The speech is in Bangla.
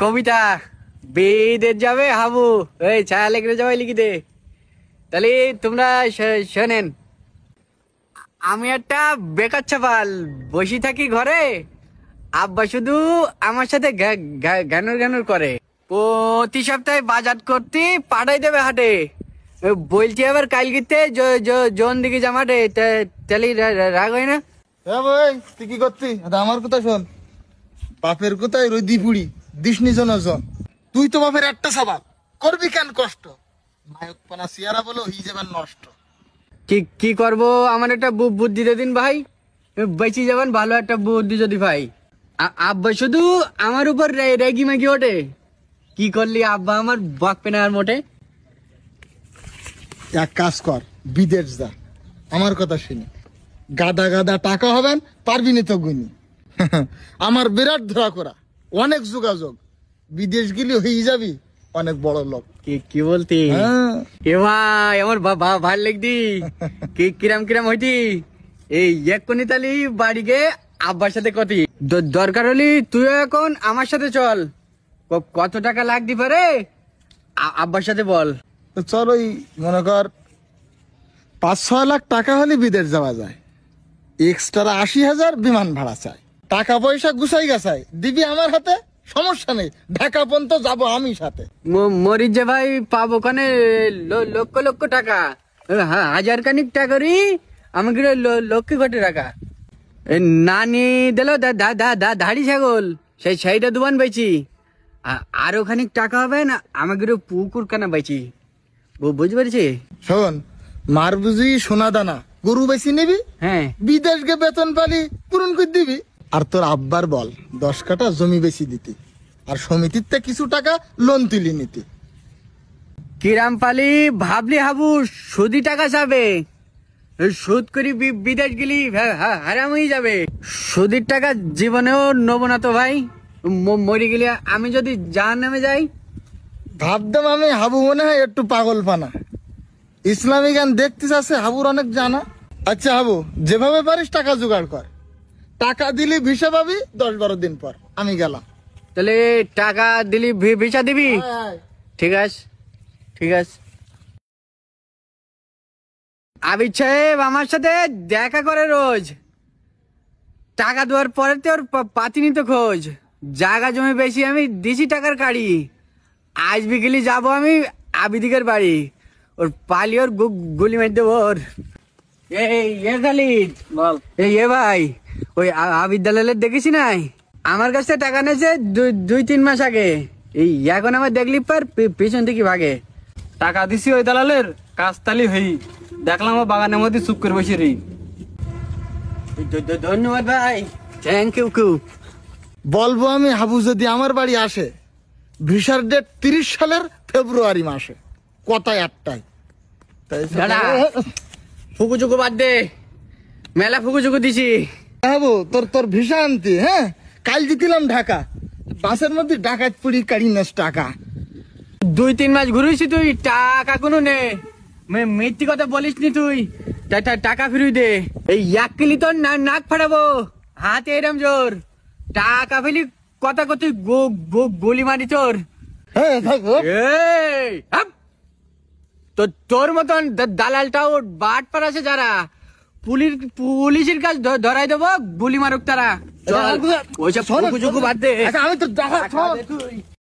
কবিতা বিদেশ যাবে হাবু, এই ছায়া লেগে যাবে লিখি দে। তাহলে তোমরা শোনেন, আমি একটা বেকার ছাপাল, বসে থাকি ঘরে। আব্বা শুধু আমার সাথে ঘ্যানুর ঘ্যানুর করে। প্রতি সপ্তাহে বাজার করতে পাঠাই দেবে হাটে। বলছি আবার কালকিতে জন দিকে জামাটে, তাহলে রাগ হয় না? হ্যাঁ ভাই, তুই কি করতি? আমার কথা শোন, বাপের কোথায় রইদি পুড়ি দিসনি জন। তুই তো বাপের একটা সবাল, করবি কেন কষ্ট? নায়ক পানা সিয়ারা বলো হয়ে যাবেন নষ্ট। কি করব, আমার একটা বুদ্ধি দে দিন ভাই, বেঁচে যাবেন ভালো একটা বুদ্ধি যদি ভাই। আব্বা শুধু আমার উপর রেগি মেগি ওঠে, কি করলি আব্বা আমার বকবে না আর মোটে। এক কাজ কর, বিদেশ যা, আমার কথা শুনি। গাদা গাদা টাকা হবেন, পারবি না তো গুনি। আমার বিরাট ধরা করা, অনেক যোগাযোগ, বিদেশ গেলে হয়ে যাবি অনেক বড় লোক। কি বলতি? এ ভাই আমার ভাল লাগদি। কিরাম কিরাম হইতি এই এক্ষুনি তালি বাড়ি গে আব্বার সাথে কতি, দরকার হলি তুইও এখন আমার সাথে চল। কত টাকা লাগতে পারে আব্বার সাথে বল। তো চল, ওই মনে কর 5-6 লাখ টাকা হলে বিদেশ যাওয়া যায়। এক্সট্রা 80,000 বিমান ভাড়া চাই। টাকা পয়সা গুছাই গাছাই দিবি আমার হাতে, সমস্যা নেই। ঢাকা পর্যন্ত যাবো আমি সাথে। মরিচ যে ভাই পাবো ওখানে লক্ষ লক্ষ টাকা, হাজার খানিক টাকারই আমাকে লক্ষ্মী কোটি টাকা। নানি দিল ধাড়ি ছাগল, সেইটা দুবান বেচি। আরো খানিক টাকা হবে না, আমাকে পুকুর কানা বেচি। বুঝতে পারছি? শোন, মার বুঝি সোনা দানা গরু বেশি নিবি, হ্যাঁ বিদেশ গে বেতন পালি পূরণ করে দিবি। আর তোর আব্বার বল 10 কাঠা জমি বেশি দিতি, আর সমিতিতে কিছু টাকা লোন তুলি নিতি। কিরাম পালি ভাবলি হাবু, সুদি টাকা যাবে, সুদ করি বিদেশ গেলি হারাম হয়ে যাবে। সুদির টাকা জীবনেও নেবো না তো ভাই, মরে গেলে আমি যদি জাহান্নামে যাই। ভাবতাম আমি হাবু মনে হয় একটু পাগল পানা, ইসলামী গান দেখতে চাচ্ছে হাবুর অনেক জানা। আচ্ছা হাবু, যেভাবে পারিস টাকা জোগাড় কর, টাকা দিলি ভিসা পাবি 10-12 দিন পর। আমি গেলাম। তাহলে টাকা দিলি ভিসা দিবি? ঠিক আছে ঠিক আছে। আবির সাহেব আমার সাথে দেখা করে রোজ, টাকা দেওয়ার পরে তোর পাতি নিতে খোঁজ। জায়গা জমি বেশি আমি দিছি টাকার কাড়ি। আজ বিকেলে যাবো আমি আবিদিকের বাড়ি, ওর পালি ওর গুলি মার দেবো ওর। খালিদ বল। এ ভাই, ওই আবিদ দালালের দেখেছি নাই, আমার কাছ থেকে টাকা নিয়েছে 2-3 মাস আগে। এই এখন আমার দেখলি পার পিছন থেকে ভাগে। টাকা দিছি ওই দালালের, কাজ তালি হই দেখলাম ও বাগানের মধ্যে চুপ করে বসে রি। ধন্যবাদ ভাই, থ্যাংক ইউ। বলবো আমি হাবু যদি আমার বাড়ি আসে, ভিসার ডেট 30 সালের ফেব্রুয়ারি মাসে, কথায় একটাই। ফুকুচুকু বাদ দে, মেলা ফুকুচুকু দিছি। হাবু তোর ভিসা আনতি, হ্যাঁ কাল দিতিলাম ঢাকা, বাসের মধ্যে ডাকাত পুরি কাড়ি নাস টাকা। 2-3 মাস ঘুরেছি, তুই টাকা কোনো নে, মিথ্যি কথা বলিস নি তুই। টাকা ফিরিয়ে দে, এই 1 কিলি তোর নাক ফাটাবো, হাতে এরম জোর। টাকা ফেলি কথা কত গলি মারি তোর। তোর মতন দালালটাও বাট পার আছে যারা, পুলিশের কাজ ধরাই দেবো, গুলি মারুক তারা। ওইসব বাদ দে। আমি তো